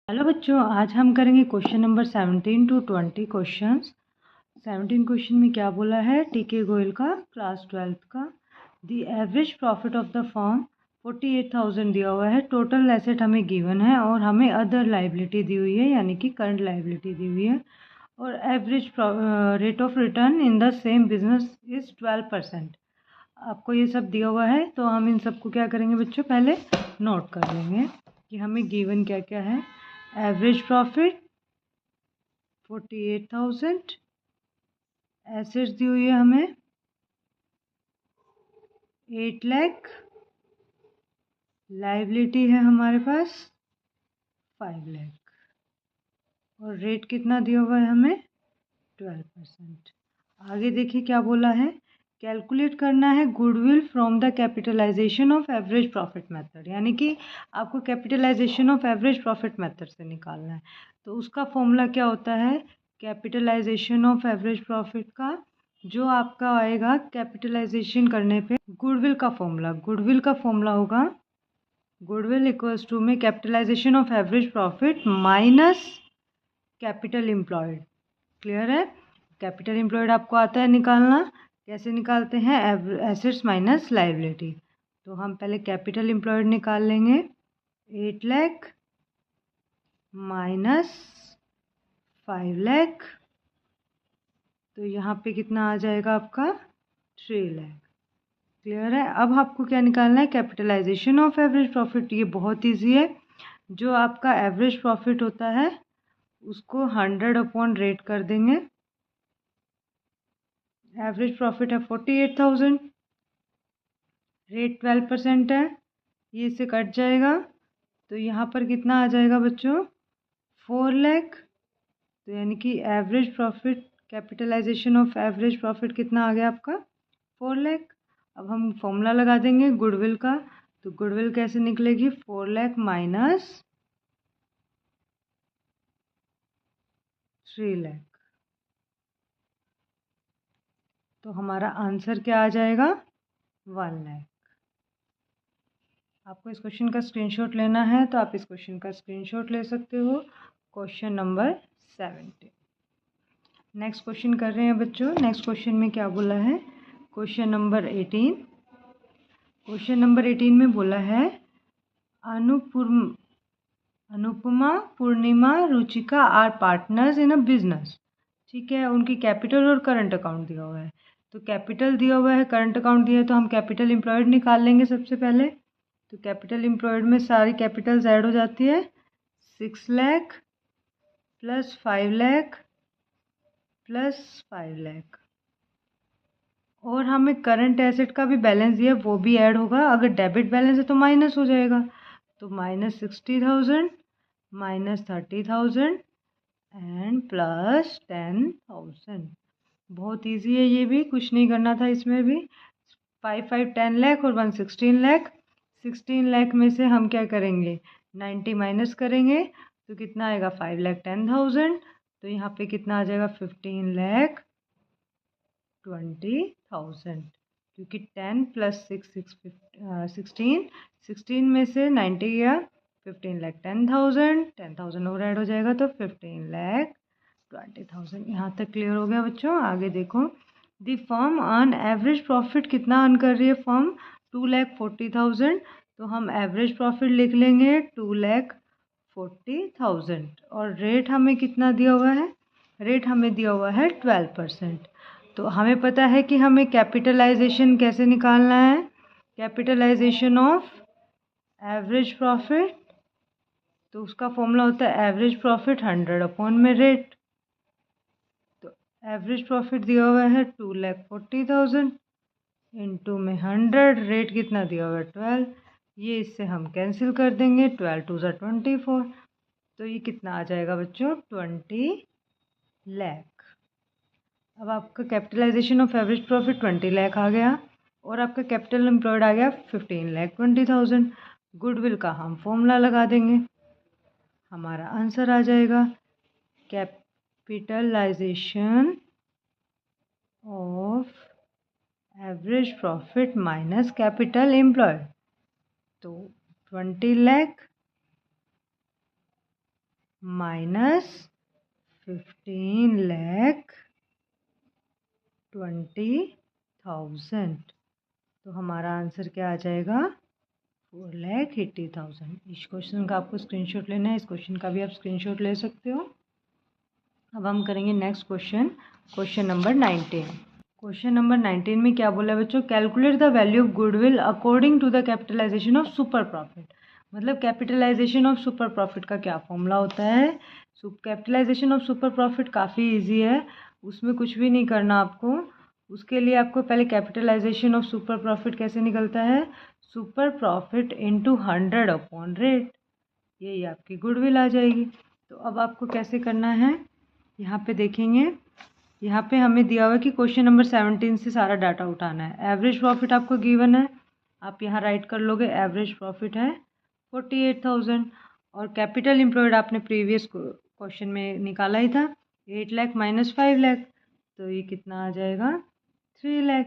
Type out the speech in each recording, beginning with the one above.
Hello बच्चों, आज हम करेंगे question number 17 to 20 questions. 17 question में क्या बोला है, टीके गोयल का क्लास 12th का। The average profit of the firm 48,000 दिया हुआ है। टोटल एसेट हमें गिवन है और हमें अदर लाइबिलिटी दी हुई है, यानी कि करंट लाइबिलिटी दी हुई है। और average rate of return in the same business is 12%। आपको ये सब दिया हुआ है, तो हम इन सबको क्या करेंगे बच्चों, पहले नोट कर लेंगे कि हमें गिवन क्या क्या है। एवरेज प्रॉफिट 48,000, एसेट्स दी हुई है हमें 8 लाख, लाइबिलिटी है हमारे पास 5 लाख, और रेट कितना दिया हुआ है हमें 12%। आगे देखिए क्या बोला है, कैलकुलेट करना है goodwill from the capitalisation of average profit method, यानी कि आपको capitalisation of average profit method से निकालना है। तो उसका फॉर्मूला क्या होता है, कैपिटलाइजेशन ऑफ एवरेज प्रॉफिट का जो आपका आएगा कैपिटलाइजेशन करने पे गुडविल का फॉर्मूला होगा गुडविल इक्वल्स टू में capitalisation of average profit minus capital employed. Clear है। कैपिटल एम्प्लॉयड आपको आता है निकालना, कैसे निकालते हैं, एसेट्स माइनस लाइबिलिटी। तो हम पहले कैपिटल एम्प्लॉयड निकाल लेंगे, 8 लाख माइनस 5 लाख, तो यहाँ पे कितना आ जाएगा आपका 3 लाख। क्लियर है। अब आपको क्या निकालना है, कैपिटलाइजेशन ऑफ एवरेज प्रॉफिट। ये बहुत ईजी है। जो आपका एवरेज प्रॉफिट होता है उसको 100 अपॉन रेट कर देंगे। एवरेज प्रॉफिट है 48,000, रेट 12% है, ये इससे कट जाएगा, तो यहाँ पर कितना आ जाएगा बच्चों 4 लाख। तो यानी कि average profit, capitalisation of average profit कितना आ गया आपका 4 लाख। अब हम फॉर्मूला लगा देंगे गुडविल का, तो गुडविल कैसे निकलेगी, 4 लाख माइनस 3 लाख, तो हमारा आंसर क्या आ जाएगा 1 लाख। आपको इस क्वेश्चन का स्क्रीनशॉट लेना है तो आप इस क्वेश्चन का स्क्रीनशॉट ले सकते हो। Question number 17। नेक्स्ट क्वेश्चन कर रहे हैं बच्चों। नेक्स्ट क्वेश्चन में क्या बोला है, क्वेश्चन नंबर 18। क्वेश्चन नंबर 18 में बोला है Anupama, Purnima, Ruchika are partners in a business. ठीक है, उनकी कैपिटल और करंट अकाउंट दिया हुआ है। तो कैपिटल दिया हुआ है, करंट अकाउंट दिया है, तो हम कैपिटल एम्प्लॉयड निकाल लेंगे सबसे पहले। तो कैपिटल एम्प्लॉयड में सारी कैपिटल्स ऐड हो जाती है, 6 लाख प्लस 5 लाख प्लस 5 लाख, और हमें करंट एसेट का भी बैलेंस दिया वो भी ऐड होगा। अगर डेबिट बैलेंस है तो माइनस हो जाएगा, तो माइनस 60,000 माइनस 30,000 एंड प्लस 10,000। बहुत इजी है, ये भी कुछ नहीं करना था इसमें भी। 5 5 10 लाख और 1 16 लाख। 16 लाख में से हम क्या करेंगे, 90 माइनस करेंगे, तो कितना आएगा 5 लाख 10,000। तो यहाँ पे कितना आ जाएगा 15 लाख 20,000, क्योंकि 10 प्लस 16 16 में से 90 गया, 15 लाख 10,000, 10,000 और ऐड हो जाएगा तो 15 लाख 20,000। यहाँ तक क्लियर हो गया बच्चों। आगे देखो, दी फर्म अर्न एवरेज प्रॉफिट कितना अर्न कर रही है फर्म, 2,40,000। तो हम एवरेज प्रॉफिट लिख लेंगे 2,40,000, और रेट हमें कितना दिया हुआ है, रेट हमें दिया हुआ है 12%। तो हमें पता है कि हमें कैपिटलाइजेशन कैसे निकालना है, कैपिटलाइजेशन ऑफ एवरेज प्रॉफिट, तो उसका फॉर्मूला होता है एवरेज प्रॉफिट 100 अपॉन में रेट। तो एवरेज प्रॉफिट दिया हुआ है 2,40,000 इंटू में 100, रेट कितना दिया हुआ है 12, ये इससे हम कैंसिल कर देंगे, 12 2 24, तो ये कितना आ जाएगा बच्चों 20 लाख। अब आपका capitalization of average profit 20 lakh आ गया, और आपका कैपिटल एम्प्लॉयड आ गया 15 लाख 20,000। गुडविल का हम फॉर्मूला लगा देंगे, हमारा आंसर आ जाएगा capitalisation of average profit minus capital employed, तो 20 लाख -15,20,000। तो हमारा आंसर क्या आ जाएगा? 4,80,000। इस क्वेश्चन का आपको स्क्रीनशॉट लेना है, इस क्वेश्चन का भी आप स्क्रीनशॉट ले सकते हो। अब हम करेंगे next question, question number 19। Question number 19 में क्या बोला है बच्चों? Calculate the value of goodwill according to the capitalisation of super profit. मतलब कैपिटलाइजेशन ऑफ सुपर प्रॉफिट का क्या फॉर्मूला होता है? कैपिटलाइजेशन ऑफ सुपर प्रॉफिट काफ़ी इजी है, उसमें कुछ भी नहीं करना आपको। उसके लिए आपको पहले कैपिटलाइजेशन ऑफ सुपर प्रॉफिट कैसे निकलता है? Super profit into 100 upon rate, यही आपकी गुडविल आ जाएगी। तो अब आपको कैसे करना है, यहाँ पे देखेंगे, यहाँ पे हमें दिया हुआ है कि क्वेश्चन नंबर 17 से सारा डाटा उठाना है। एवरेज प्रॉफिट आपको गिवन है, आप यहाँ राइट कर लोगे। एवरेज प्रॉफिट है 48,000 और कैपिटल एम्प्लॉयड आपने प्रीवियस क्वेश्चन में निकाला ही था, 8 लाख माइनस 5 लाख, तो ये कितना आ जाएगा? 3 लाख।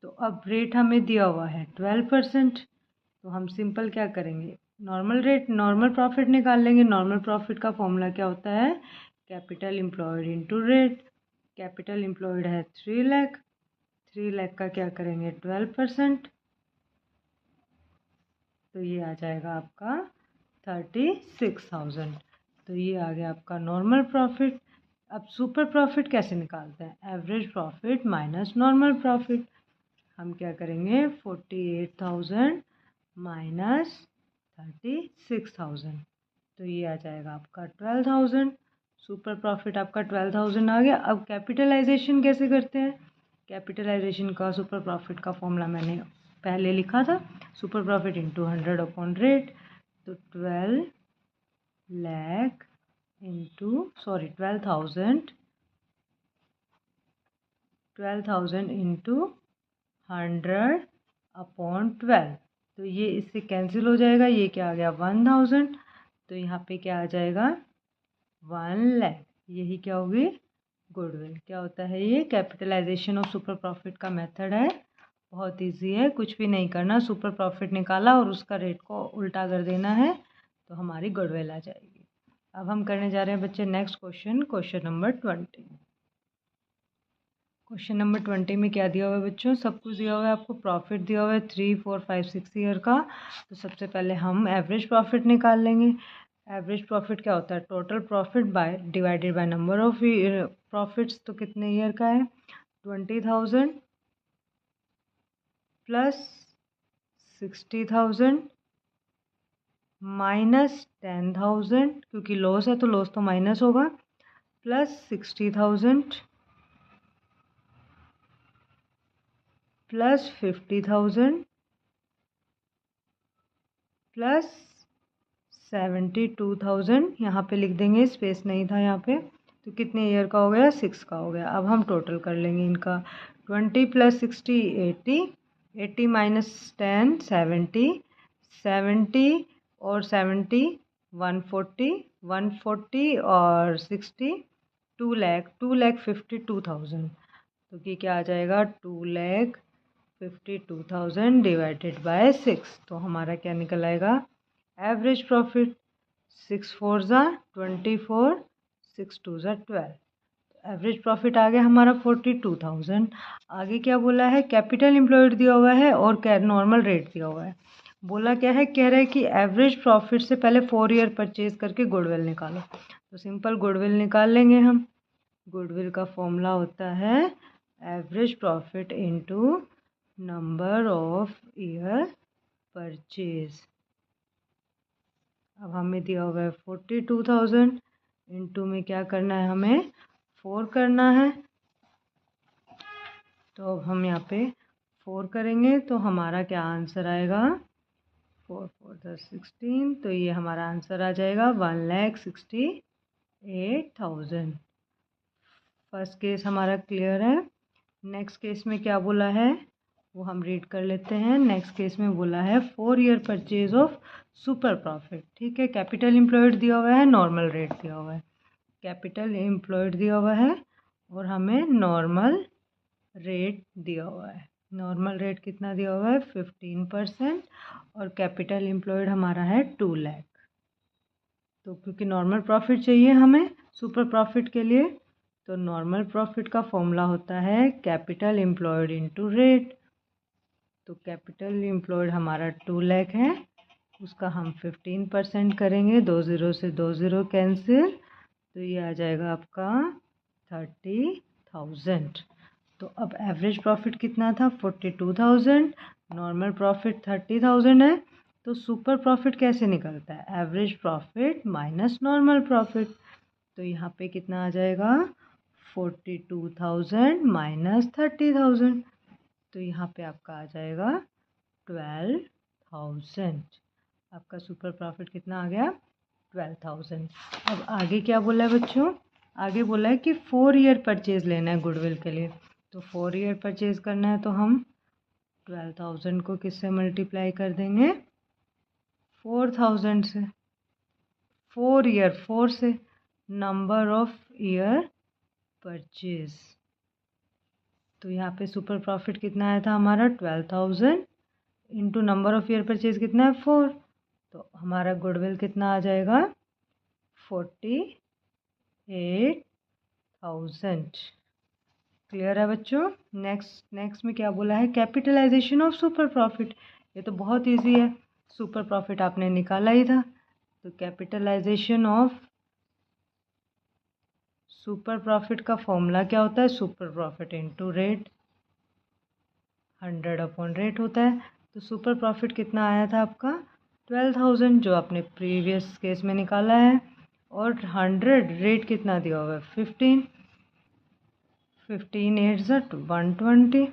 तो अब रेट हमें दिया हुआ है 12%, तो हम सिंपल क्या करेंगे? नॉर्मल रेट, नॉर्मल प्रॉफिट निकाल लेंगे। नॉर्मल प्रॉफिट का फॉर्मूला क्या होता है? Capital employed into rate. Capital employed है 3 लाख, 3 लाख का क्या करेंगे? 12%, तो ये आ जाएगा आपका 36,000। तो ये आ गया आपका नॉर्मल प्रॉफिट। अब सुपर प्रॉफिट कैसे निकालते हैं? Average profit minus normal profit. हम क्या करेंगे? 48,000 माइनस 36,000, तो ये आ जाएगा आपका 12,000। सुपर प्रॉफिट आपका 12,000 आ गया। अब कैपिटलाइजेशन कैसे करते हैं? कैपिटलाइजेशन का सुपर प्रॉफिट का फॉर्मूला मैंने पहले लिखा था, super profit into 100 upon rate. तो 12,000 इंटू 100 अपॉन 12, तो ये इससे कैंसिल हो जाएगा। ये क्या आ गया? 1,000। तो यहाँ पे क्या आ जाएगा? 1 लाख। यही क्या होगी? गुडविल। क्या होता है ये? कैपिटलाइजेशन ऑफ सुपर प्रॉफिट का मेथड है, बहुत इजी है, कुछ भी नहीं करना। सुपर प्रॉफिट निकाला और उसका रेट को उल्टा कर देना है, तो हमारी गुडविल आ जाएगी। अब हम करने जा रहे हैं बच्चे next question, question number 20। Question number 20 में क्या दिया हुआ है बच्चों? सब कुछ दिया हुआ है आपको। प्रॉफिट दिया हुआ है 3, 4, 5, 6 ईयर का। तो सबसे पहले हम एवरेज प्रॉफिट निकाल लेंगे। एवरेज प्रॉफिट क्या होता है? Total profit by divided by number of profits. तो कितने ईयर का है? 20,000 प्लस 60,000 माइनस 10,000, क्योंकि लॉस है तो लॉस तो माइनस होगा, प्लस 60,000 प्लस 50,000 प्लस 72,000। यहाँ पे लिख देंगे, स्पेस नहीं था यहाँ पे। तो कितने ईयर का हो गया? 6 का हो गया। अब हम टोटल कर लेंगे इनका। 20 प्लस 60 80, 80 माइनस 10 70, 70 और 70 140, 140 और 60 2 लाख, 2,52,000। तो ये क्या आ जाएगा? 2,52,000 डिवाइडेड बाय 6। तो हमारा क्या निकल आएगा? एवरेज प्रॉफिट 6 4 ज़ा 24, 6 2 ज़ा 12। एवरेज प्रॉफिट आ गया हमारा 42,000। आगे क्या बोला है? कैपिटल एम्प्लॉयड दिया हुआ है और नॉर्मल रेट दिया हुआ है। बोला क्या है? कह रहा है कि एवरेज प्रॉफिट से पहले 4 ईयर परचेज करके गुडविल निकालो। तो सिंपल गुडविल निकाल लेंगे हम। गुडविल का फॉर्मूला होता है average profit into number of year purchase. अब हमें दिया हुआ है 42,000, इंटू में क्या करना है? हमें 4 करना है। तो अब हम यहाँ पे 4 करेंगे तो हमारा क्या आंसर आएगा? 4 4 10 16, तो ये हमारा आंसर आ जाएगा 1,68,000। फर्स्ट केस हमारा क्लियर है। नेक्स्ट केस में क्या बोला है वो हम रीड कर लेते हैं। नेक्स्ट केस में बोला है 4 year purchase of super profit. ठीक है, कैपिटल एम्प्लॉयड दिया हुआ है, नॉर्मल रेट दिया हुआ है। कैपिटल एम्प्लॉयड दिया हुआ है और हमें नॉर्मल रेट दिया हुआ है। नॉर्मल रेट कितना दिया हुआ है? 15%, और कैपिटल एम्प्लॉयड हमारा है 2 लाख। तो क्योंकि नॉर्मल प्रॉफिट चाहिए हमें सुपर प्रॉफिट के लिए, तो नॉर्मल प्रॉफिट का फॉर्मूला होता है कैपिटल एम्प्लॉयड इनटू रेट। तो कैपिटल एम्प्लॉयड हमारा 2 लाख है, उसका हम 15% करेंगे, 2 ज़ीरो से 2 ज़ीरो कैंसिल, तो ये आ जाएगा आपका 30,000। तो अब एवरेज प्रॉफिट कितना था 42,000, नॉर्मल प्रॉफिट 30,000 है। तो सुपर प्रॉफिट कैसे निकलता है, average profit minus normal profit. तो यहाँ पे कितना आ जाएगा 42,000 माइनस 30,000, तो यहाँ पे आपका आ जाएगा 12,000। आपका सुपर प्रॉफिट कितना आ गया 12,000। अब आगे क्या बोला है बच्चों, आगे बोला है कि 4 ईयर परचेज लेना है गुडविल के लिए। तो 4 ईयर परचेज करना है तो हम 12,000 को किससे मल्टीप्लाई कर देंगे 4,000 से। 4 ईयर 4 से नंबर ऑफ ईयर परचेज। तो यहाँ पे सुपर प्रॉफिट कितना आया था हमारा 12,000 into number of year purchase कितना है 4, तो हमारा गुडविल कितना आ जाएगा 48,000। क्लियर है बच्चों। नेक्स्ट में क्या बोला है कैपिटलाइजेशन ऑफ सुपर प्रॉफिट। ये तो बहुत इजी है, सुपर प्रॉफिट आपने निकाला ही था। तो कैपिटलाइजेशन ऑफ सुपर प्रॉफिट का फॉर्मूला क्या होता है super profit into rate, 100 upon rate होता है। तो सुपर प्रॉफिट कितना आया था आपका 12,000 जो आपने प्रीवियस केस में निकाला है, और 100 रेट कितना दिया हुआ है 15, 15 8 120,